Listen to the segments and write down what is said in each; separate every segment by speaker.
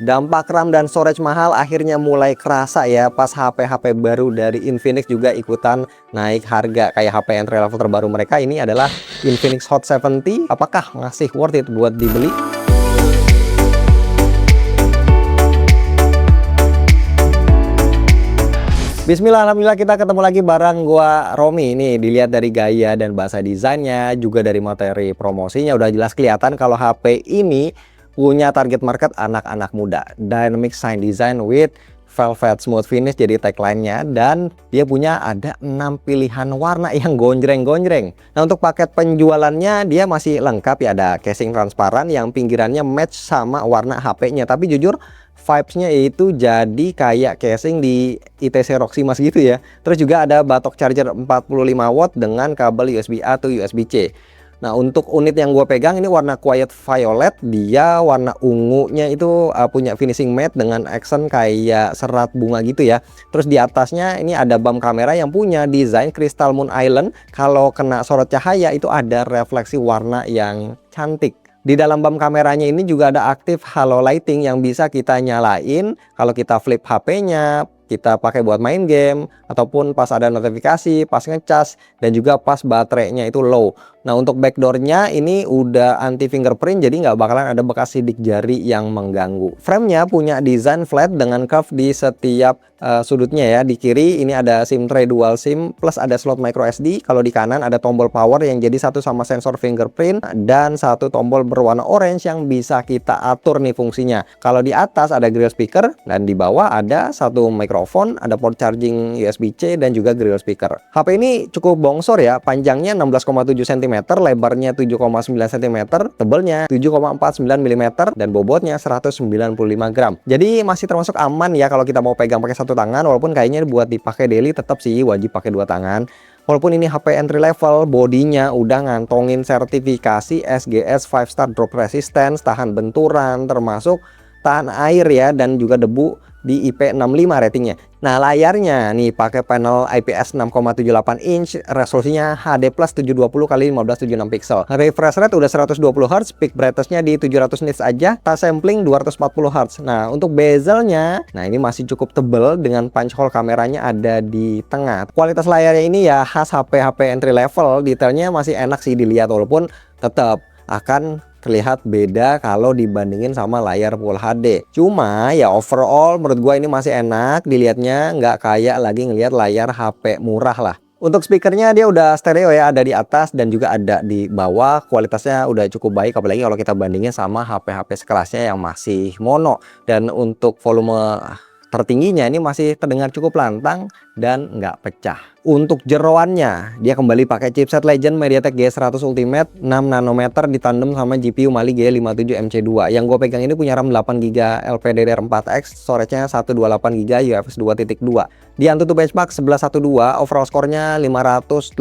Speaker 1: Dampak RAM dan storage mahal akhirnya mulai kerasa ya pas HP-HP baru dari Infinix juga ikutan naik harga. Kayak HP entry level terbaru mereka ini adalah Infinix Hot 70. Apakah masih worth it buat dibeli? Bismillah, alhamdulillah kita ketemu lagi bareng gua Romi. Ini dilihat dari gaya dan bahasa desainnya, juga dari materi promosinya udah jelas kelihatan kalau HP ini punya target market anak-anak muda. Dynamic Shine Design with Velvet Smooth Finish jadi tagline-nya, dan dia punya ada 6 pilihan warna yang gonjreng-gonjreng. Nah, untuk paket penjualannya dia masih lengkap ya, ada casing transparan yang pinggirannya match sama warna HP-nya. Tapi jujur vibes-nya itu jadi kayak casing di ITC Roximas gitu ya. Terus juga ada batok charger 45 watt dengan kabel USB A to USB C. Nah, untuk unit yang gue pegang ini warna quiet violet, dia warna ungunya itu punya finishing matte dengan accent kayak serat bunga gitu ya. Terus di atasnya ini ada bump kamera yang punya desain Crystal Moon Island. Kalau kena sorot cahaya itu ada refleksi warna yang cantik. Di dalam bump kameranya ini juga ada aktif halo lighting yang bisa kita nyalain kalau kita flip HP-nya, kita pakai buat main game, ataupun pas ada notifikasi, pas ngecas, dan juga pas baterainya itu low. Nah, untuk backdoornya ini udah anti fingerprint, jadi nggak bakalan ada bekas sidik jari yang mengganggu. Framenya punya desain flat dengan curve di setiap sudutnya ya. Di kiri ini ada SIM tray dual SIM plus ada slot micro SD. Kalau di kanan ada tombol power yang jadi satu sama sensor fingerprint, dan satu tombol berwarna orange yang bisa kita atur nih fungsinya. Kalau di atas ada grill speaker, dan di bawah ada satu mikrofon, ada port charging USB-C, dan juga grill speaker. HP ini cukup bongsor ya, panjangnya 16,7 cm, lebarnya 7,9 cm, tebelnya 7,49 mm, dan bobotnya 195 gram. Jadi masih termasuk aman ya kalau kita mau pegang pakai satu tangan, walaupun kayaknya buat dipakai daily tetap sih wajib pakai dua tangan. Walaupun ini HP entry level, bodinya udah ngantongin sertifikasi SGS 5 star drop resistance, tahan benturan, termasuk tahan air ya, dan juga debu di IP65 ratingnya. Nah, layarnya nih pakai panel IPS 6,78 inch, resolusinya HD plus 720 x 1576 pixel. Refresh rate udah 120 Hz, peak brightness-nya di 700 nits aja, touch sampling 240 Hz. Nah, untuk bezelnya, nah ini masih cukup tebel dengan punch hole kameranya ada di tengah. Kualitas layarnya ini ya khas HP-HP entry level, detailnya masih enak sih dilihat, walaupun tetap akan terlihat beda kalau dibandingin sama layar Full HD. Cuma ya overall menurut gua ini masih enak dilihatnya, nggak kayak lagi ngelihat layar HP murah lah. Untuk speakernya dia udah stereo ya, ada di atas dan juga ada di bawah. Kualitasnya udah cukup baik, apalagi kalau kita bandingin sama HP-HP sekelasnya yang masih mono. Dan untuk volume tertingginya ini masih terdengar cukup lantang dan nggak pecah. Untuk jeroannya dia kembali pakai chipset Legend MediaTek G100 Ultimate 6 nanometer ditandem sama GPU Mali G57MC2. Yang gue pegang ini punya RAM 8GB LPDDR4X, storage-nya 128GB UFS 2.2. Di AnTuTu benchmark 1112, overall skornya 586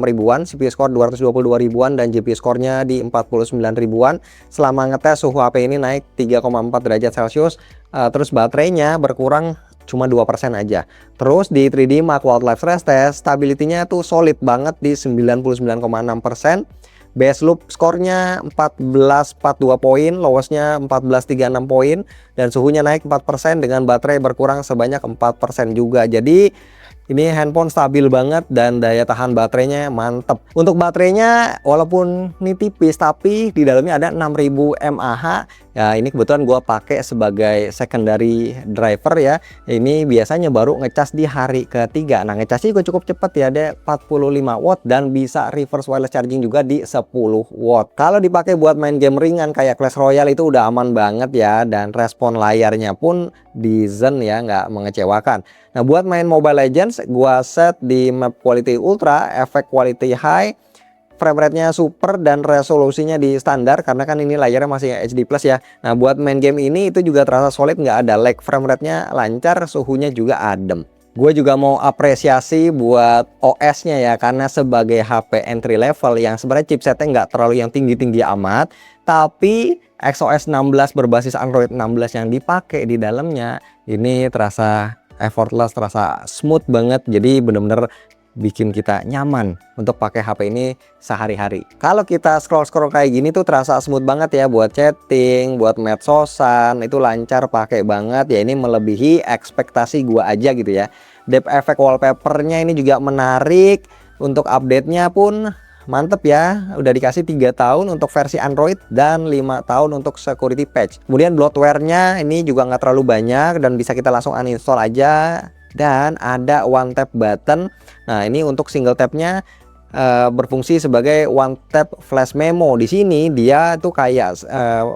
Speaker 1: ribuan, CPU score 222 ribuan, dan GPU skornya di 49 ribuan. Selama ngetes suhu HP ini naik 3,4 derajat Celcius. Terus baterainya berkurang cuma 2% aja. Terus di 3D Mark Wildlife Stress Test, stability-nya tuh solid banget di 99,6%. Base loop skornya 1442 poin, lowestnya 1436 poin, dan suhunya naik 4% dengan baterai berkurang sebanyak 4% juga. Jadi ini handphone stabil banget dan daya tahan baterainya mantep. Untuk baterainya walaupun ini tipis, tapi di dalamnya ada 6000 mAh. Ya, ini kebetulan gue pakai sebagai secondary driver ya. Ini biasanya baru ngecas di hari ketiga. Nah, ngecasnya juga cukup cepat ya, ada 45 watt dan bisa reverse wireless charging juga di 10 watt. Kalau dipakai buat main game ringan kayak Clash Royale itu udah aman banget ya, dan respon layarnya pun decent ya, nggak mengecewakan. Nah, buat main Mobile Legends gua set di map quality ultra, efek quality high, frame rate-nya super, dan resolusinya di standar karena kan ini layarnya masih HD plus ya. Nah, buat main game ini itu juga terasa solid, nggak ada lag, frame rate-nya lancar, suhunya juga adem. Gue juga mau apresiasi buat OS-nya ya, karena sebagai HP entry level yang sebenarnya chipsetnya nggak terlalu yang tinggi-tinggi amat, tapi XOS 16 berbasis Android 16 yang dipakai di dalamnya ini terasa effortless, terasa smooth banget. Jadi bener-bener bikin kita nyaman untuk pakai HP ini sehari-hari. Kalau kita scroll-scroll kayak gini tuh terasa smooth banget ya, buat chatting, buat medsosan, itu lancar, pakai banget ya. Ini melebihi ekspektasi gua aja gitu ya. Depth effect wallpapernya ini juga menarik. Untuk update-nya pun mantep ya, udah dikasih 3 tahun untuk versi Android dan 5 tahun untuk security patch. Kemudian bloatware-nya ini juga nggak terlalu banyak dan bisa kita langsung uninstall aja. Dan ada one tap button. Nah, ini untuk single tap-nya berfungsi sebagai one tap flash memo. Di sini dia tuh kayak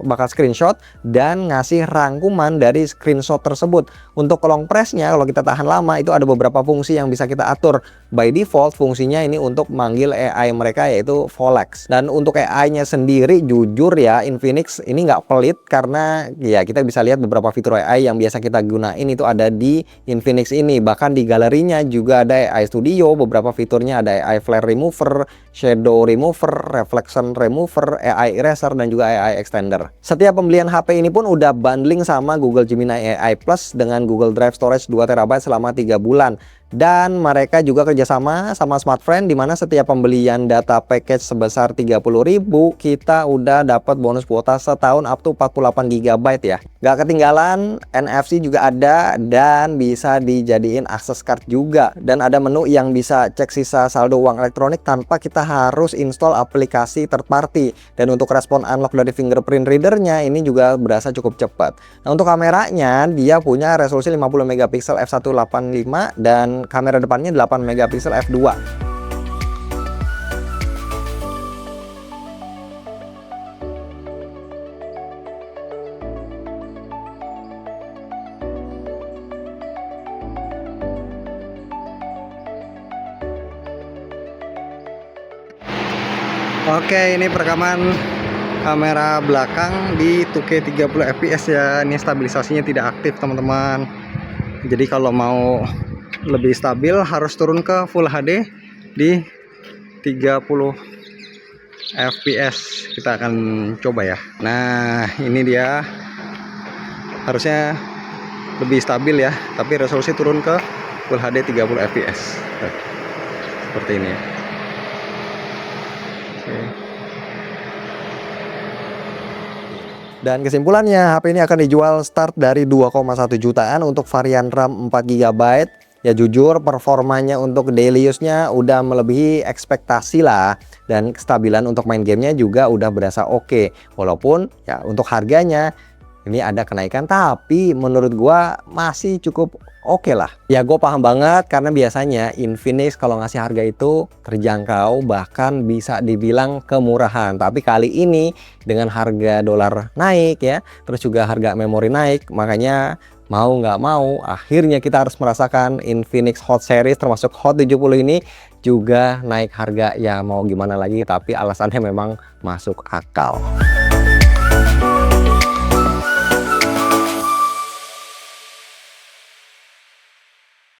Speaker 1: bakal screenshot dan ngasih rangkuman dari screenshot tersebut. Untuk long press-nya kalau kita tahan lama itu ada beberapa fungsi yang bisa kita atur. By default fungsinya ini untuk manggil AI mereka yaitu Volex. Dan untuk AI-nya sendiri jujur ya, Infinix ini nggak pelit karena ya kita bisa lihat beberapa fitur AI yang biasa kita gunain itu ada di Infinix ini. Bahkan di galerinya juga ada AI Studio, beberapa fiturnya ada AI Flare Remover, Shadow Remover, Reflection Remover, AI Eraser, dan juga AI Extender. Setiap pembelian HP ini pun udah bundling sama Google Gemini AI Plus dengan Google Drive Storage 2TB selama 3 bulan. Dan mereka juga kerjasama sama Smartfren, dimana setiap pembelian data package sebesar 30.000 kita udah dapat bonus kuota setahun up to 48 GB ya. Gak ketinggalan, NFC juga ada dan bisa dijadiin access card juga. Dan ada menu yang bisa cek sisa saldo uang elektronik tanpa kita harus install aplikasi third party. Dan untuk respon unlock dari fingerprint readernya ini juga berasa cukup cepat. Nah, untuk kameranya dia punya resolusi 50 megapiksel f1.85 dan kamera depannya 8 megapiksel f2. Oke, ini perekaman kamera belakang di 2K 30 fps ya. Ini stabilisasinya tidak aktif teman-teman. Jadi kalau mau lebih stabil harus turun ke Full HD di 30 fps. Kita akan coba ya. Nah, ini dia, harusnya lebih stabil ya, tapi resolusi turun ke Full HD 30 fps seperti ini ya. Dan kesimpulannya, HP ini akan dijual start dari 2,1 jutaan untuk varian RAM 4 GB. Ya jujur performanya untuk daily use-nya udah melebihi ekspektasi lah. Dan kestabilan untuk main gamenya juga udah berasa oke. Walaupun ya untuk harganya ini ada kenaikan, tapi menurut gua masih cukup oke lah. Ya gue paham banget karena biasanya Infinix kalau ngasih harga itu terjangkau, bahkan bisa dibilang kemurahan. Tapi kali ini dengan harga dolar naik ya, terus juga harga memori naik, makanya mau nggak mau akhirnya kita harus merasakan Infinix Hot Series termasuk Hot 70 ini juga naik harga. Ya mau gimana lagi, tapi alasannya memang masuk akal.